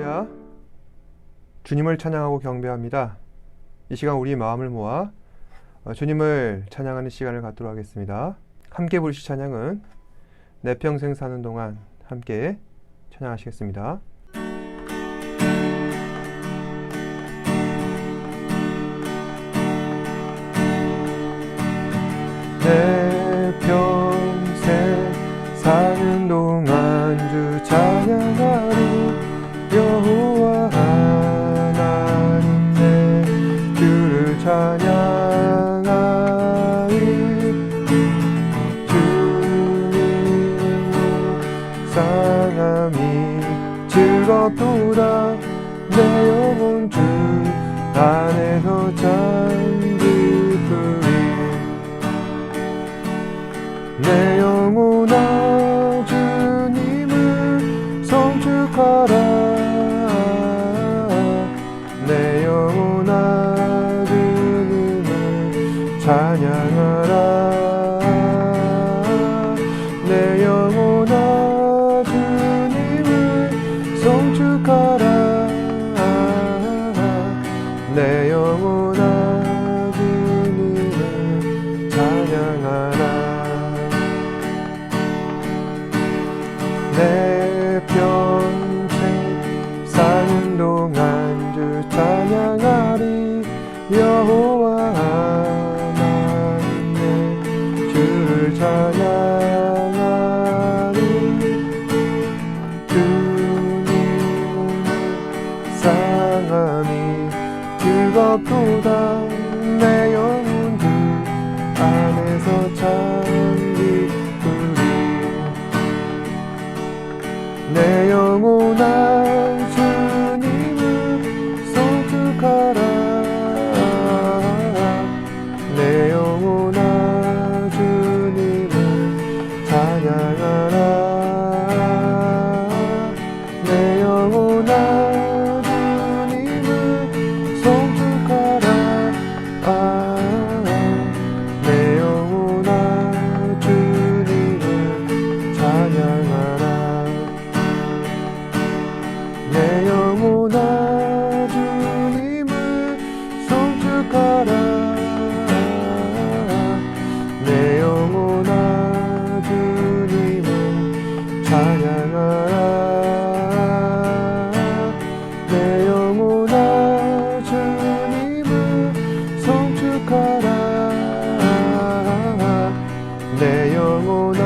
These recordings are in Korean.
할렐루야. 주님을 찬양하고 경배합니다. 이 시간 우리 마음을 모아 주님을 찬양하는 시간을 갖도록 하겠습니다. 함께 부르실 찬양은 내 평생 사는 동안 함께 찬양하시겠습니다. 내 평생 사는 동안 주 찬양하리. 여호와 하나님 내 주를 찬양하리. 주님을 묵상함이 즐겁도다. 내 영혼 주 안에서 찬기쁘리. 내 영혼아 주님을 송축하라. 내 영혼아 주님을 찬양하라. 내 영혼아 주님을 송축하라. 내 영혼아 주님을 찬양하라. 내 평생 사는 동안 주 찬양하리. 여호와 하나님 내 주를 찬양하리. 주님을 묵상함이 즐겁도다. 내 영혼 주 안에서 찬기쁘리. 내 영혼아 주님을 송축하라. 내 영혼아 주님을 찬양하라. 내 영혼아 주님을 송축하라. 내 영혼아 주님을 찬양하라. 내 영혼아 주님을 송축하라. 내 영혼아 주님을 찬양하라. 내 영혼아 주님을 송축하라. 내 영혼아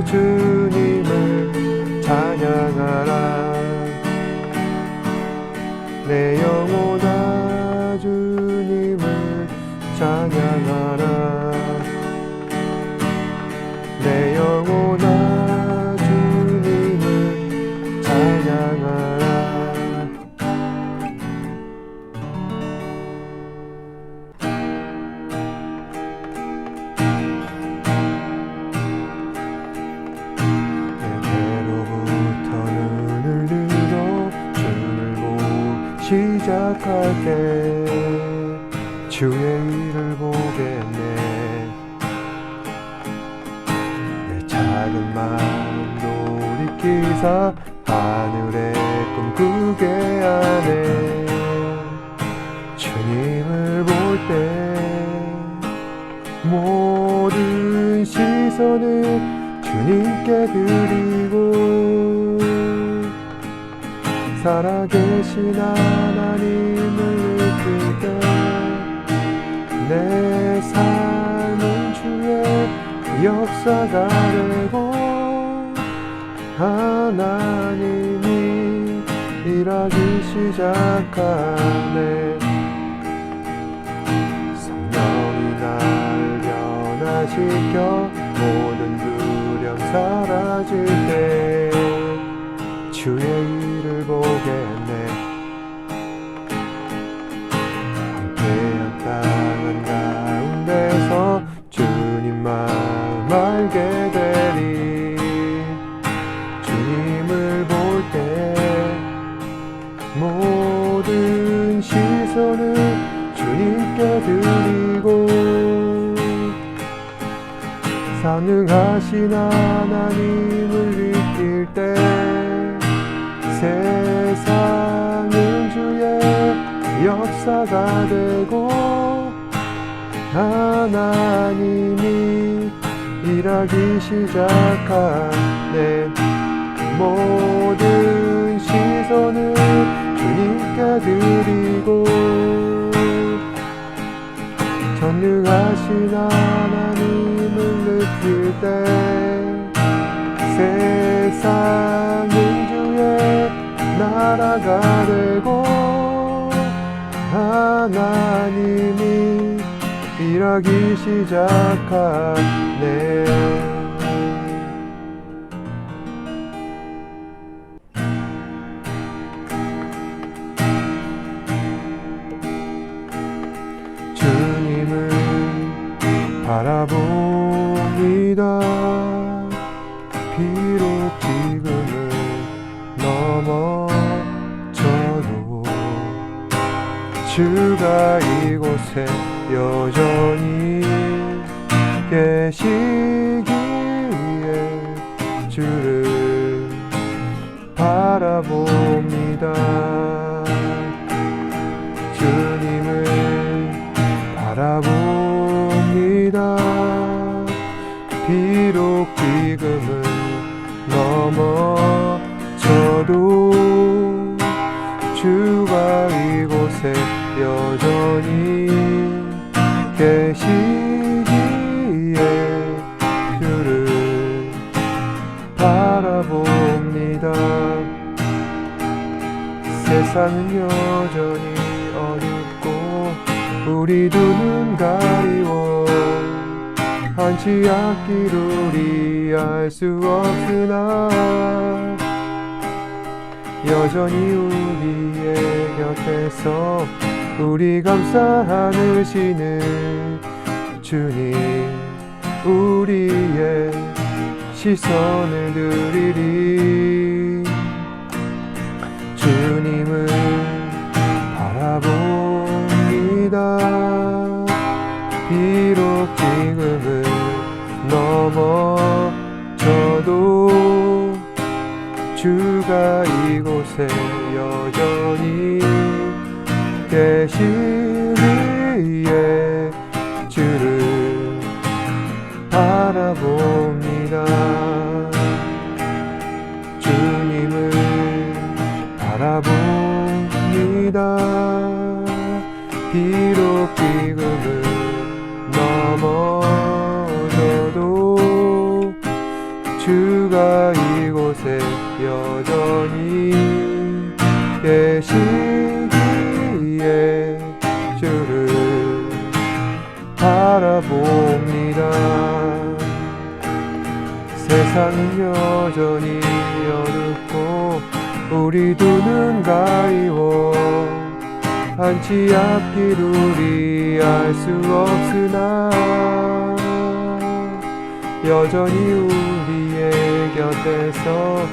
주님을 찬양하라. 내 영혼아 주님을 찬양하라. 내 영혼아 주님을 찬양하라. 내게로부터 눈을 들어 주를 시작할 때 주의 일을 보겠네. 내 작은 마음 돌이키사 하늘의 꿈 꾸게 하네. 주님을 볼 때 모든 시선을 주님께 드리고 살아계신 하나님을 느낄 때 내 삶은 주의 역사가 되고 하나님이 일하기 시작하네. 성령이 날 변화시켜 모든 두려움 사라질 때 주의 일을 보겠네. 함께한 땅한 가운데서 주님만 알게 되리. 주님을 볼 때 모든 시선을 주님께 드리고 전능하신 하나님을 느낄 때 세상 역사가 되고 하나님이 일하기 시작하네. 모든 시선을 주님께 드리고 전능하신 하나님을 느낄 때 세상은 주의 나라가 되고 하나님이 일하기 시작하네. 주님을 바라봅니다. 비록 지금은 넘어져도 주가 이곳에 여전히 계시기에 주를 바라봅니다. 주님을 바라봅니다. 비록 지금은 넘어져도 주가 이곳에 여전히 계시기에 주를 바라봅니다. 세상은 여전히 어둡고 우리 두 눈 가리워 한치 앞길 우리 알 수 없으나 여전히 우리의 곁에서 우리 감싸 안으시는 주님, 우리의 시선을 드리리. 주님을 바라봅니다. 비록 지금은 넘어져도 주가 이곳에 여전히 계시기에 주를 바라봅니다. 주님을 바라봅니다. 비록 지금은 넘어져도 주가 이곳에 여전히 계시기에 주를 바라봅니다. 세상은 여전히 어둡고 우리 두 눈 가리워 한치 앞길 우리 알 수 없으나 여전히 우리의 곁에서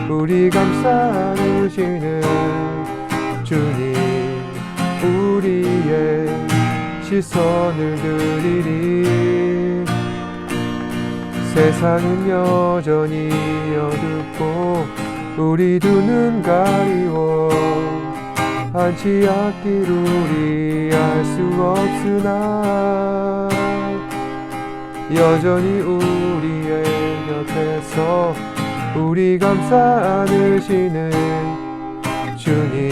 우리 감싸 안으시는 주님, 우리의 시선을 드리리. 세상은 여전히 어둡고 우리 두 눈 가리워 한치 앞길 우리 알 수 없으나 여전히 우리의 곁에서 우리 감싸 안으시는 주님,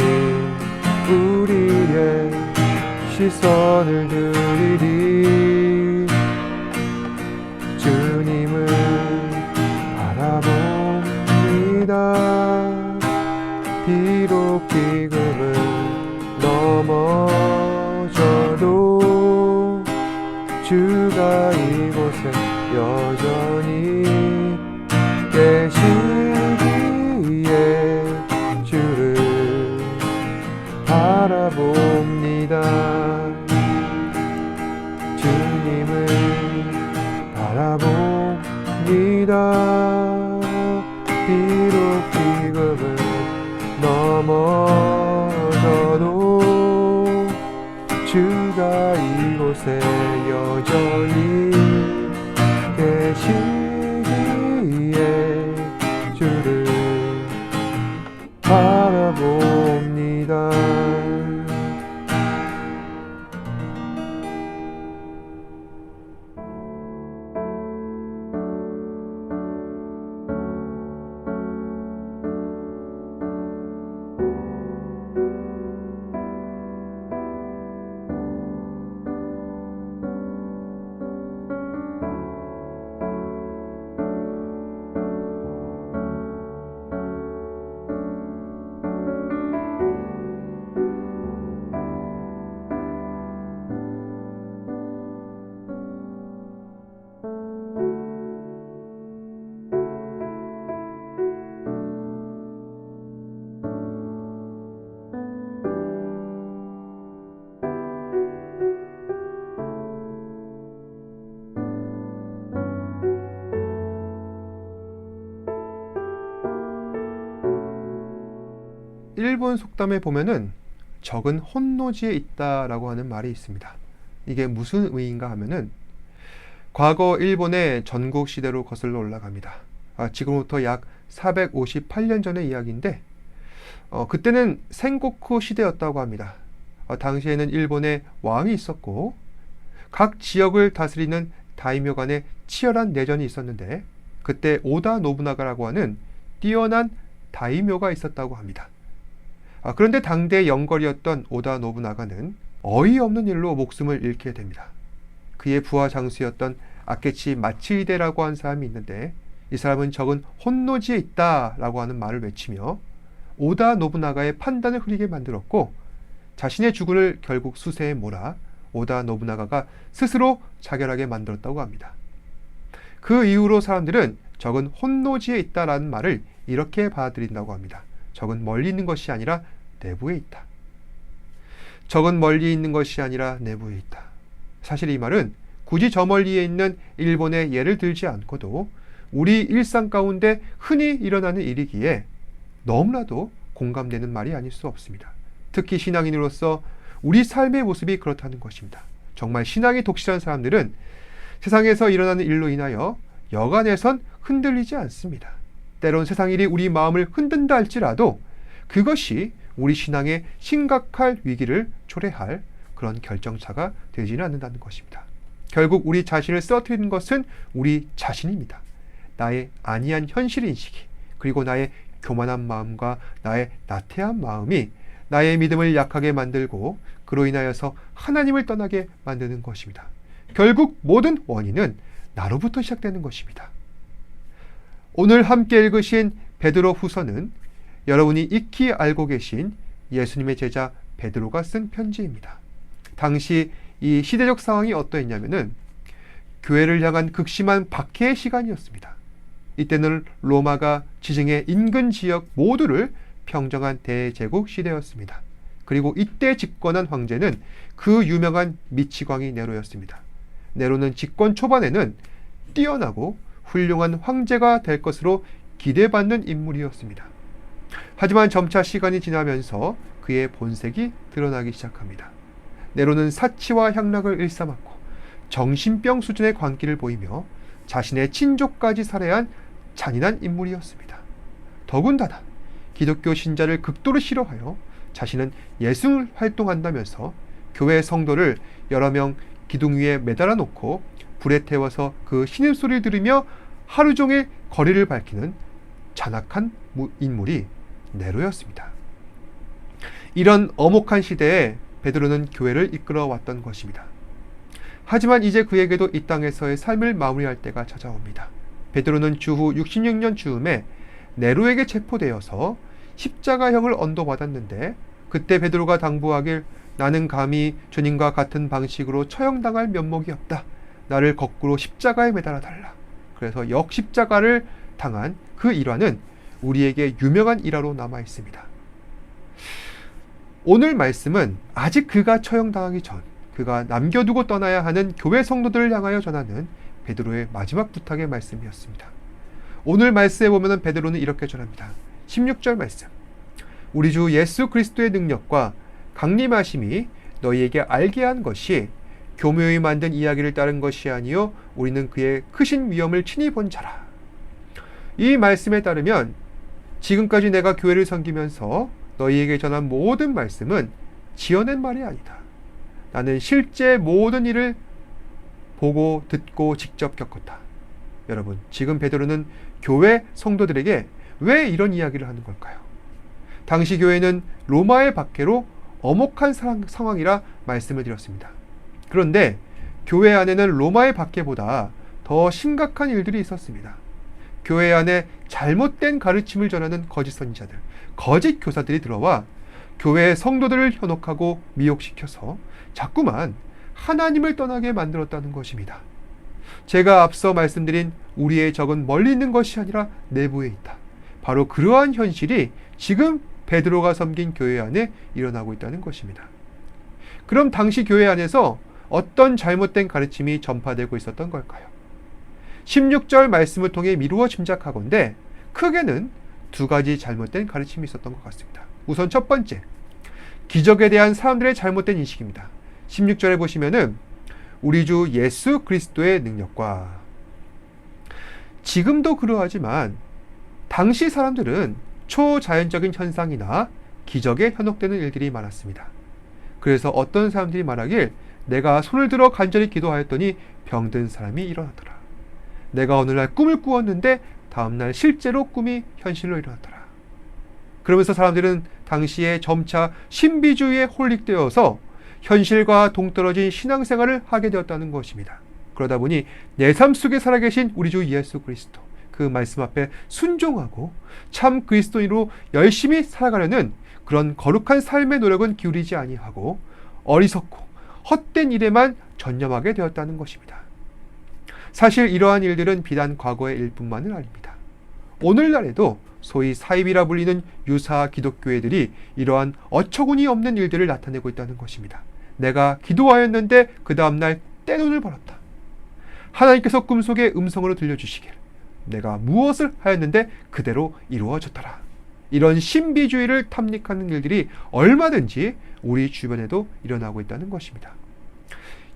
우리의 시선을 드리리. 주님을 바라봅니다. 비록 지금은 넘어져도 주가 이곳에 여전히 계시기에 주를 바라봅니다. 주님을 바라봅니다. 비록 지금은 넘어져도 주가 이곳에 여전히 계시기에 주를 바라봅니다. 일본 속담에 보면은 적은 혼노지에 있다라고 하는 말이 있습니다. 이게 무슨 의미인가 하면은 과거 일본의 전국 시대로 거슬러 올라갑니다. 지금부터 약 458년 전의 이야기인데 그때는 생고쿠 시대였다고 합니다. 당시에는 일본에 왕이 있었고 각 지역을 다스리는 다이묘 간에 치열한 내전이 있었는데 그때 오다 노부나가라고 하는 뛰어난 다이묘가 있었다고 합니다. 그런데 당대 영걸이었던 오다 노부나가는 어이없는 일로 목숨을 잃게 됩니다. 그의 부하 장수였던 아케치 마츠히데라고 하는 사람이 있는데 이 사람은 적은 혼노지에 있다라고 하는 말을 외치며 오다 노부나가의 판단을 흐리게 만들었고 자신의 죽음을 결국 수세에 몰아 오다 노부나가가 스스로 자결하게 만들었다고 합니다. 그 이후로 사람들은 적은 혼노지에 있다라는 말을 이렇게 받아들인다고 합니다. 적은 멀리 있는 것이 아니라 내부에 있다. 적은 멀리 있는 것이 아니라 내부에 있다. 사실 이 말은 굳이 저 멀리에 있는 일본의 예를 들지 않고도 우리 일상 가운데 흔히 일어나는 일이기에 너무나도 공감되는 말이 아닐 수 없습니다. 특히 신앙인으로서 우리 삶의 모습이 그렇다는 것입니다. 정말 신앙이 독실한 사람들은 세상에서 일어나는 일로 인하여 여간에선 흔들리지 않습니다. 때론 세상 일이 우리 마음을 흔든다 할지라도 그것이 우리 신앙의 심각할 위기를 초래할 그런 결정차가 되지는 않는다는 것입니다. 결국 우리 자신을 쓰러뜨리는 것은 우리 자신입니다. 나의 안이한 현실인식이 그리고 나의 교만한 마음과 나의 나태한 마음이 나의 믿음을 약하게 만들고 그로 인하여서 하나님을 떠나게 만드는 것입니다. 결국 모든 원인은 나로부터 시작되는 것입니다. 오늘 함께 읽으신 베드로 후서는 여러분이 익히 알고 계신 예수님의 제자 베드로가 쓴 편지입니다. 당시 이 시대적 상황이 어떠했냐면은 교회를 향한 극심한 박해의 시간이었습니다. 이때는 로마가 지중해 인근 지역 모두를 평정한 대제국 시대였습니다. 그리고 이때 집권한 황제는 그 유명한 미치광이 네로였습니다. 네로는 집권 초반에는 뛰어나고 훌륭한 황제가 될 것으로 기대받는 인물이었습니다. 하지만 점차 시간이 지나면서 그의 본색이 드러나기 시작합니다. 네로는 사치와 향락을 일삼았고 정신병 수준의 광기를 보이며 자신의 친족까지 살해한 잔인한 인물이었습니다. 더군다나 기독교 신자를 극도로 싫어하여 자신은 예술 활동한다면서 교회 성도를 여러 명 기둥 위에 매달아 놓고 불에 태워서 그 신음소리를 들으며 하루 종일 거리를 밝히는 잔악한 인물이 네로였습니다. 이런 엄혹한 시대에 베드로는 교회를 이끌어 왔던 것입니다. 하지만 이제 그에게도 이 땅에서의 삶을 마무리할 때가 찾아옵니다. 베드로는 주후 66년 즈음에 네로에게 체포되어서 십자가형을 언도받았는데 그때 베드로가 당부하길 나는 감히 주님과 같은 방식으로 처형당할 면목이 없다. 나를 거꾸로 십자가에 매달아 달라. 그래서 역십자가를 당한 그 일화는 우리에게 유명한 일화로 남아 있습니다. 오늘 말씀은 아직 그가 처형당하기 전 그가 남겨두고 떠나야 하는 교회 성도들을 향하여 전하는 베드로의 마지막 부탁의 말씀이었습니다. 오늘 말씀에 보면 베드로는 이렇게 전합니다. 16절 말씀. 우리 주 예수 그리스도의 능력과 강림하심이 너희에게 알게 한 것이 교묘히 만든 이야기를 따른 것이 아니요 우리는 그의 크신 위엄을 친히 본 자라. 이 말씀에 따르면 지금까지 내가 교회를 섬기면서 너희에게 전한 모든 말씀은 지어낸 말이 아니다. 나는 실제 모든 일을 보고 듣고 직접 겪었다. 여러분, 지금 베드로는 교회 성도들에게 왜 이런 이야기를 하는 걸까요? 당시 교회는 로마의 박해로 엄혹한 상황이라 말씀을 드렸습니다. 그런데 교회 안에는 로마의 박해보다 더 심각한 일들이 있었습니다. 교회 안에 잘못된 가르침을 전하는 거짓 선지자들, 거짓 교사들이 들어와 교회의 성도들을 현혹하고 미혹시켜서 자꾸만 하나님을 떠나게 만들었다는 것입니다. 제가 앞서 말씀드린 우리의 적은 멀리 있는 것이 아니라 내부에 있다. 바로 그러한 현실이 지금 베드로가 섬긴 교회 안에 일어나고 있다는 것입니다. 그럼 당시 교회 안에서 어떤 잘못된 가르침이 전파되고 있었던 걸까요? 16절 말씀을 통해 미루어 짐작하건대 크게는 두 가지 잘못된 가르침이 있었던 것 같습니다. 우선 첫 번째, 기적에 대한 사람들의 잘못된 인식입니다. 16절에 보시면은 우리 주 예수 그리스도의 능력과, 지금도 그러하지만 당시 사람들은 초자연적인 현상이나 기적에 현혹되는 일들이 많았습니다. 그래서 어떤 사람들이 말하길, 내가 손을 들어 간절히 기도하였더니 병든 사람이 일어나더라. 내가 어느 날 꿈을 꾸었는데 다음날 실제로 꿈이 현실로 일어나더라. 그러면서 사람들은 당시에 점차 신비주의에 홀릭되어서 현실과 동떨어진 신앙생활을 하게 되었다는 것입니다. 그러다 보니 내 삶 속에 살아계신 우리 주 예수 그리스도, 그 말씀 앞에 순종하고 참 그리스도인으로 열심히 살아가려는 그런 거룩한 삶의 노력은 기울이지 아니하고 어리석고 헛된 일에만 전념하게 되었다는 것입니다. 사실 이러한 일들은 비단 과거의 일뿐만은 아닙니다. 오늘날에도 소위 사입이라 불리는 유사 기독교회들이 이러한 어처구니 없는 일들을 나타내고 있다는 것입니다. 내가 기도하였는데 그 다음날 떼돈을 벌었다. 하나님께서 꿈속에 음성으로 들려주시길, 내가 무엇을 하였는데 그대로 이루어졌더라. 이런 신비주의를 탐닉하는 일들이 얼마든지 우리 주변에도 일어나고 있다는 것입니다.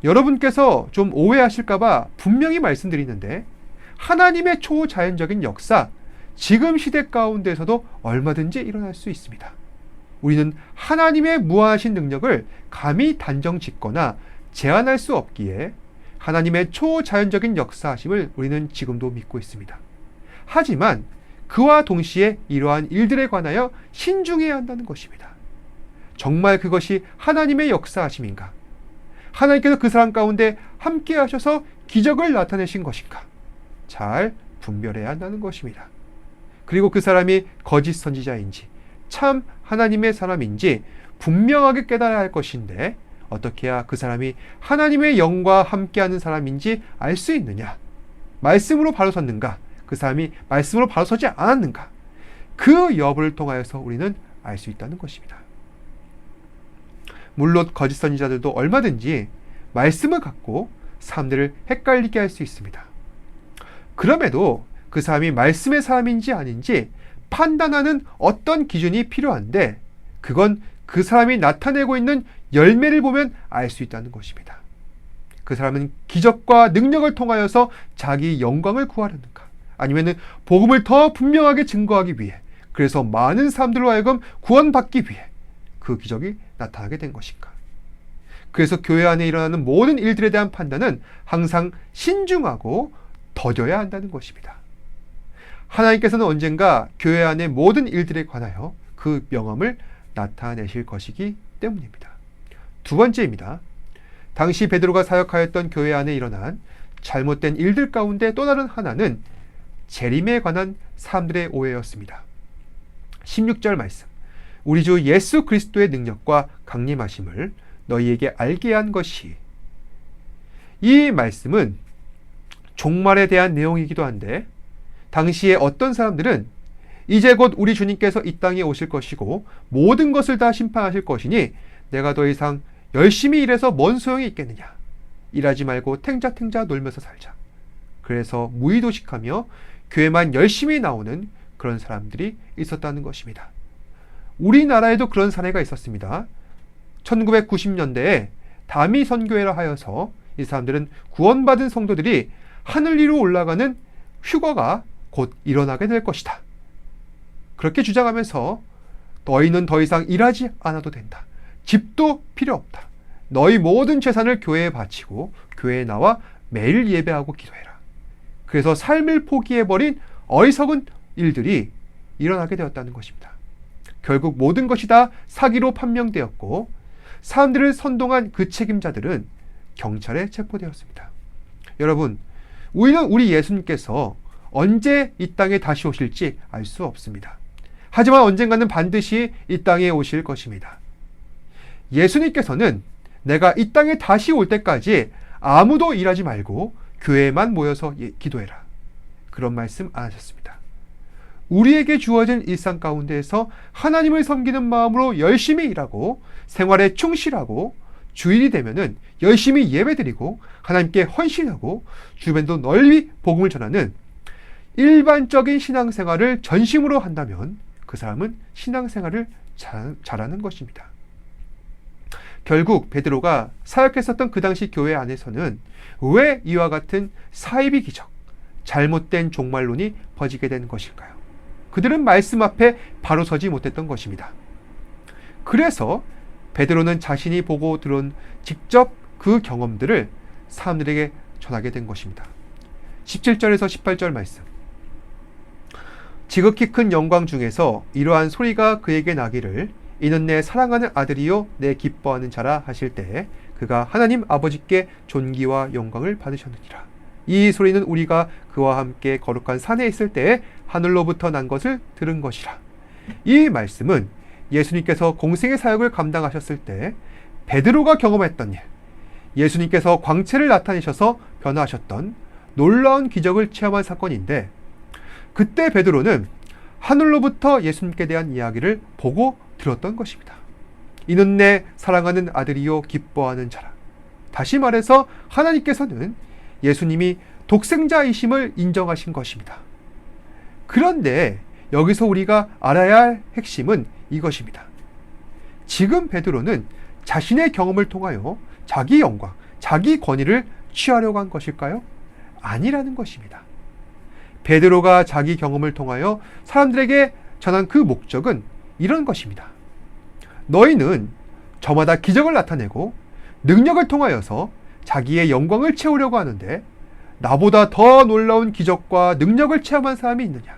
여러분께서 좀 오해하실까봐 분명히 말씀드리는데, 하나님의 초자연적인 역사, 지금 시대 가운데서도 얼마든지 일어날 수 있습니다. 우리는 하나님의 무한하신 능력을 감히 단정 짓거나 제한할 수 없기에 하나님의 초자연적인 역사하심을 우리는 지금도 믿고 있습니다. 하지만 그와 동시에 이러한 일들에 관하여 신중해야 한다는 것입니다. 정말 그것이 하나님의 역사하심인가? 하나님께서 그 사람 가운데 함께 하셔서 기적을 나타내신 것인가? 잘 분별해야 한다는 것입니다. 그리고 그 사람이 거짓 선지자인지 참 하나님의 사람인지 분명하게 깨달아야 할 것인데, 어떻게 해야 그 사람이 하나님의 영과 함께하는 사람인지 알 수 있느냐? 말씀으로 바로 섰는가? 그 사람이 말씀으로 바로 서지 않았는가? 그 여부를 통하여서 우리는 알 수 있다는 것입니다. 물론 거짓 선지자들도 얼마든지 말씀을 갖고 사람들을 헷갈리게 할 수 있습니다. 그럼에도 그 사람이 말씀의 사람인지 아닌지 판단하는 어떤 기준이 필요한데, 그건 그 사람이 나타내고 있는 열매를 보면 알 수 있다는 것입니다. 그 사람은 기적과 능력을 통하여서 자기 영광을 구하려는가? 아니면 복음을 더 분명하게 증거하기 위해, 그래서 많은 사람들로 하여금 구원받기 위해 그 기적이 나타나게 된 것인가? 그래서 교회 안에 일어나는 모든 일들에 대한 판단은 항상 신중하고 더뎌야 한다는 것입니다. 하나님께서는 언젠가 교회 안의 모든 일들에 관하여 그 명함을 나타내실 것이기 때문입니다. 두 번째입니다. 당시 베드로가 사역하였던 교회 안에 일어난 잘못된 일들 가운데 또 다른 하나는 재림에 관한 사람들의 오해였습니다. 16절 말씀, 우리 주 예수 그리스도의 능력과 강림하심을 너희에게 알게 한 것이, 이 말씀은 종말에 대한 내용이기도 한데, 당시에 어떤 사람들은 이제 곧 우리 주님께서 이 땅에 오실 것이고 모든 것을 다 심판하실 것이니 내가 더 이상 열심히 일해서 뭔 소용이 있겠느냐, 일하지 말고 탱자탱자 놀면서 살자. 그래서 무의도식하며 교회만 열심히 나오는 그런 사람들이 있었다는 것입니다. 우리나라에도 그런 사례가 있었습니다. 1990년대에 다미 선교회라 하여서 이 사람들은 구원받은 성도들이 하늘 위로 올라가는 휴거가 곧 일어나게 될 것이다. 그렇게 주장하면서 너희는 더 이상 일하지 않아도 된다. 집도 필요 없다. 너희 모든 재산을 교회에 바치고 교회에 나와 매일 예배하고 기도해라. 그래서 삶을 포기해버린 어리석은 일들이 일어나게 되었다는 것입니다. 결국 모든 것이 다 사기로 판명되었고 사람들을 선동한 그 책임자들은 경찰에 체포되었습니다. 여러분, 우리는 우리 예수님께서 언제 이 땅에 다시 오실지 알 수 없습니다. 하지만 언젠가는 반드시 이 땅에 오실 것입니다. 예수님께서는 내가 이 땅에 다시 올 때까지 아무도 일하지 말고 교회에만 모여서 기도해라, 그런 말씀 안 하셨습니다. 우리에게 주어진 일상 가운데에서 하나님을 섬기는 마음으로 열심히 일하고 생활에 충실하고 주일이 되면은 열심히 예배드리고 하나님께 헌신하고 주변도 널리 복음을 전하는 일반적인 신앙생활을 전심으로 한다면 그 사람은 신앙생활을 잘하는 것입니다. 결국 베드로가 사역했었던 그 당시 교회 안에서는 왜 이와 같은 사이비 기적, 잘못된 종말론이 퍼지게 된 것일까요? 그들은 말씀 앞에 바로 서지 못했던 것입니다. 그래서 베드로는 자신이 보고 들은 직접 그 경험들을 사람들에게 전하게 된 것입니다. 17절에서 18절 말씀. 지극히 큰 영광 중에서 이러한 소리가 그에게 나기를 이는 내 사랑하는 아들이요 내 기뻐하는 자라 하실 때 그가 하나님 아버지께 존귀와 영광을 받으셨느니라. 이 소리는 우리가 그와 함께 거룩한 산에 있을 때에 하늘로부터 난 것을 들은 것이라. 이 말씀은 예수님께서 공생의 사역을 감당하셨을 때 베드로가 경험했던 일, 예수님께서 광채를 나타내셔서 변화하셨던 놀라운 기적을 체험한 사건인데, 그때 베드로는 하늘로부터 예수님께 대한 이야기를 보고 들었던 것입니다. 이는 내 사랑하는 아들이요 기뻐하는 자라. 다시 말해서 하나님께서는 예수님이 독생자이심을 인정하신 것입니다. 그런데 여기서 우리가 알아야 할 핵심은 이것입니다. 지금 베드로는 자신의 경험을 통하여 자기 영광, 자기 권위를 취하려고 한 것일까요? 아니라는 것입니다. 베드로가 자기 경험을 통하여 사람들에게 전한 그 목적은 이런 것입니다. 너희는 저마다 기적을 나타내고 능력을 통하여서 자기의 영광을 채우려고 하는데 나보다 더 놀라운 기적과 능력을 체험한 사람이 있느냐?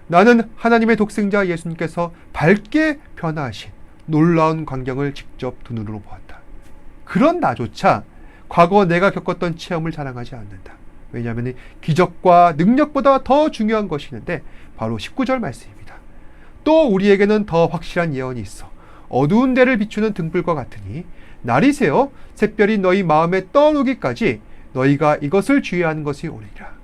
나는 하나님의 독생자 예수님께서 밝게 변화하신 놀라운 광경을 직접 두 눈으로 보았다. 그런 나조차 과거 내가 겪었던 체험을 자랑하지 않는다. 왜냐하면 기적과 능력보다 더 중요한 것이 있는데 바로 19절 말씀입니다. 또 우리에게는 더 확실한 예언이 있어 어두운 데를 비추는 등불과 같으니 날이 새어 샛별이 너희 마음에 떠오르기까지 너희가 이것을 주의하는 것이 옳으리라.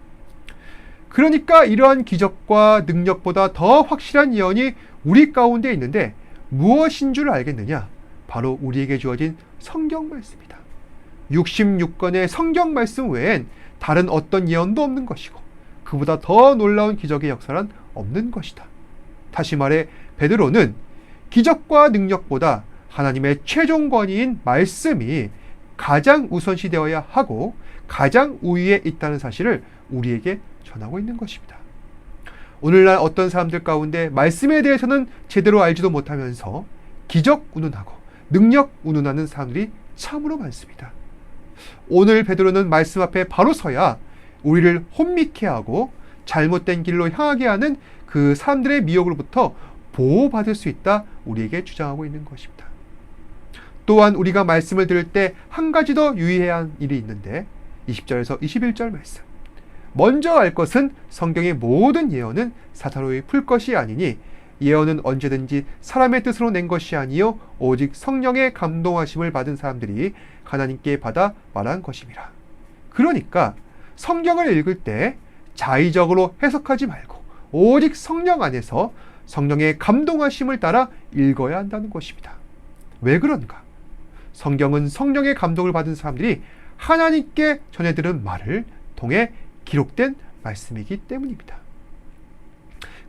그러니까 이러한 기적과 능력보다 더 확실한 예언이 우리 가운데 있는데 무엇인 줄 알겠느냐? 바로 우리에게 주어진 성경 말씀이다. 66권의 성경 말씀 외엔 다른 어떤 예언도 없는 것이고 그보다 더 놀라운 기적의 역사란 없는 것이다. 다시 말해 베드로는 기적과 능력보다 하나님의 최종 권위인 말씀이 가장 우선시되어야 하고 가장 우위에 있다는 사실을 우리에게 전하고 있는 것입니다. 오늘날 어떤 사람들 가운데 말씀에 대해서는 제대로 알지도 못하면서 기적 운운하고 능력 운운하는 사람들이 참으로 많습니다. 오늘 베드로는 말씀 앞에 바로 서야 우리를 혼미케 하고 잘못된 길로 향하게 하는 그 사람들의 미혹으로부터 보호받을 수 있다 우리에게 주장하고 있는 것입니다. 또한 우리가 말씀을 들을 때 한 가지 더 유의해야 할 일이 있는데 20절에서 21절 말씀. 먼저 알 것은 성경의 모든 예언은 사사로이 풀 것이 아니니 예언은 언제든지 사람의 뜻으로 낸 것이 아니요 오직 성령의 감동하심을 받은 사람들이 하나님께 받아 말한 것임이라. 그러니까 성경을 읽을 때 자의적으로 해석하지 말고 오직 성령 안에서 성령의 감동하심을 따라 읽어야 한다는 것입니다. 왜 그런가? 성경은 성령의 감동을 받은 사람들이 하나님께 전해들은 말을 통해 기록된 말씀이기 때문입니다.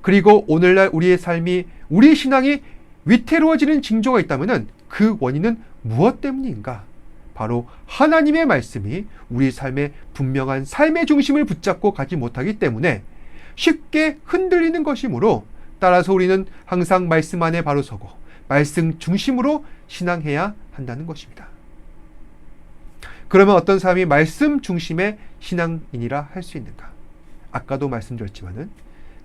그리고 오늘날 우리의 삶이, 우리 신앙이 위태로워지는 징조가 있다면 그 원인은 무엇 때문인가? 바로 하나님의 말씀이 우리 삶의 분명한 삶의 중심을 붙잡고 가지 못하기 때문에 쉽게 흔들리는 것이므로, 따라서 우리는 항상 말씀 안에 바로 서고 말씀 중심으로 신앙해야 한다는 것입니다. 그러면 어떤 사람이 말씀 중심의 신앙인이라 할 수 있는가? 아까도 말씀드렸지만은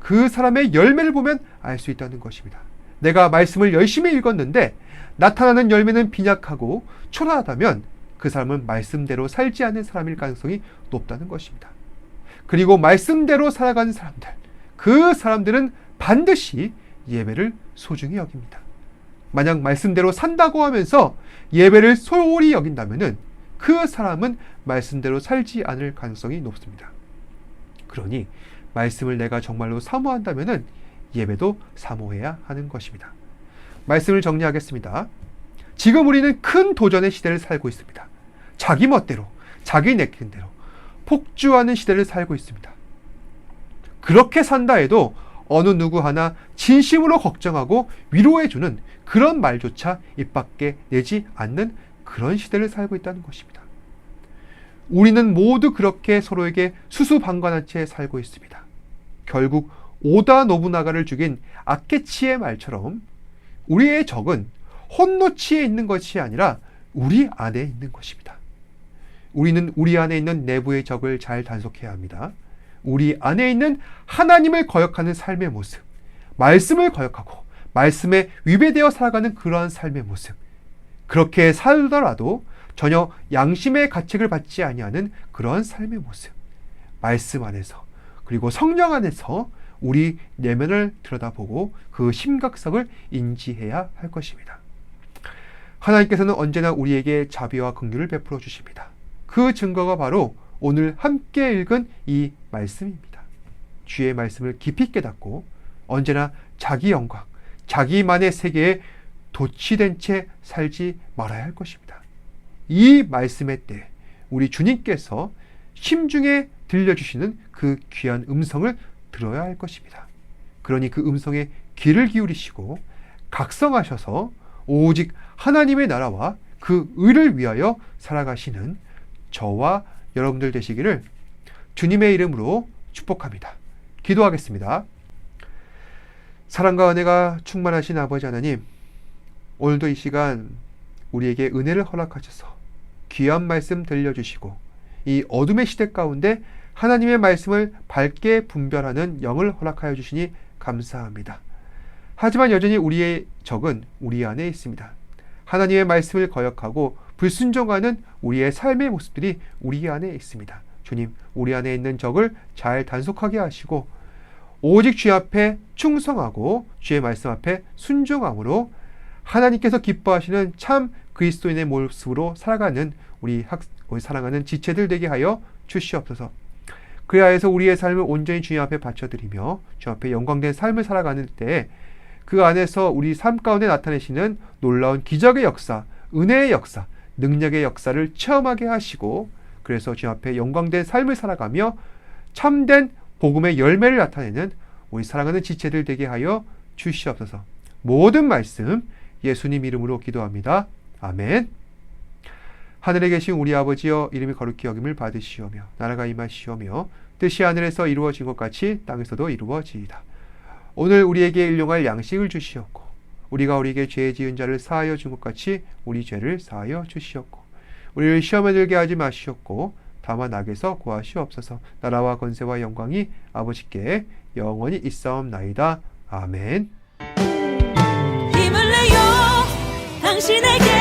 그 사람의 열매를 보면 알 수 있다는 것입니다. 내가 말씀을 열심히 읽었는데 나타나는 열매는 빈약하고 초라하다면 그 사람은 말씀대로 살지 않는 사람일 가능성이 높다는 것입니다. 그리고 말씀대로 살아가는 사람들, 그 사람들은 반드시 예배를 소중히 여깁니다. 만약 말씀대로 산다고 하면서 예배를 소홀히 여긴다면은 그 사람은 말씀대로 살지 않을 가능성이 높습니다. 그러니 말씀을 내가 정말로 사모한다면은 예배도 사모해야 하는 것입니다. 말씀을 정리하겠습니다. 지금 우리는 큰 도전의 시대를 살고 있습니다. 자기 멋대로, 자기 내키는 대로 폭주하는 시대를 살고 있습니다. 그렇게 산다 해도 어느 누구 하나 진심으로 걱정하고 위로해주는 그런 말조차 입 밖에 내지 않는 그런 시대를 살고 있다는 것입니다. 우리는 모두 그렇게 서로에게 수수방관한 채 살고 있습니다. 결국 오다 노부나가를 죽인 아케치의 말처럼 우리의 적은 혼노치에 있는 것이 아니라 우리 안에 있는 것입니다. 우리는 우리 안에 있는 내부의 적을 잘 단속해야 합니다. 우리 안에 있는 하나님을 거역하는 삶의 모습, 말씀을 거역하고 말씀에 위배되어 살아가는 그러한 삶의 모습, 그렇게 살더라도 전혀 양심의 가책을 받지 아니하는 그러한 삶의 모습, 말씀 안에서 그리고 성령 안에서 우리 내면을 들여다보고 그 심각성을 인지해야 할 것입니다. 하나님께서는 언제나 우리에게 자비와 긍휼을 베풀어 주십니다. 그 증거가 바로 오늘 함께 읽은 이 말씀입니다. 주의 말씀을 깊이 깨닫고 언제나 자기 영광, 자기만의 세계에 도취된 채 살지 말아야 할 것입니다. 이 말씀의 때 우리 주님께서 심중에 들려주시는 그 귀한 음성을 들어야 할 것입니다. 그러니 그 음성에 귀를 기울이시고 각성하셔서 오직 하나님의 나라와 그 의를 위하여 살아가시는 저와 여러분들 되시기를 주님의 이름으로 축복합니다. 기도하겠습니다. 사랑과 은혜가 충만하신 아버지 하나님, 오늘도 이 시간 우리에게 은혜를 허락하셔서 귀한 말씀 들려주시고 이 어둠의 시대 가운데 하나님의 말씀을 밝게 분별하는 영을 허락하여 주시니 감사합니다. 하지만 여전히 우리의 적은 우리 안에 있습니다. 하나님의 말씀을 거역하고 불순종하는 우리의 삶의 모습들이 우리 안에 있습니다. 주님, 우리 안에 있는 적을 잘 단속하게 하시고 오직 주의 앞에 충성하고 주의 말씀 앞에 순종함으로 하나님께서 기뻐하시는 참 그리스도인의 모습으로 살아가는 우리 사랑하는 지체들 되게 하여 주시옵소서. 그리하여서 우리의 삶을 온전히 주님 앞에 바쳐드리며 주 앞에 영광된 삶을 살아가는 때에 그 안에서 우리 삶 가운데 나타내시는 놀라운 기적의 역사, 은혜의 역사, 능력의 역사를 체험하게 하시고 그래서 주 앞에 영광된 삶을 살아가며 참된 복음의 열매를 나타내는 우리 사랑하는 지체들 되게 하여 주시옵소서. 모든 말씀 예수님 이름으로 기도합니다. 아멘. 하늘에 계신 우리 아버지여, 이름이 거룩히 여김을 받으시오며 나라가 임하시오며 뜻이 하늘에서 이루어진 것 같이 땅에서도 이루어지이다. 오늘 우리에게 일용할 양식을 주시옵고 우리가 우리에게 죄 지은 자를 사하여 준 것 같이 우리 죄를 사하여 주시옵고 우리를 시험에 들게 하지 마시옵고 다만 악에서 구하시옵소서. 나라와 권세와 영광이 아버지께 영원히 있사옵나이다. 아멘. 힘을 내요 당신에게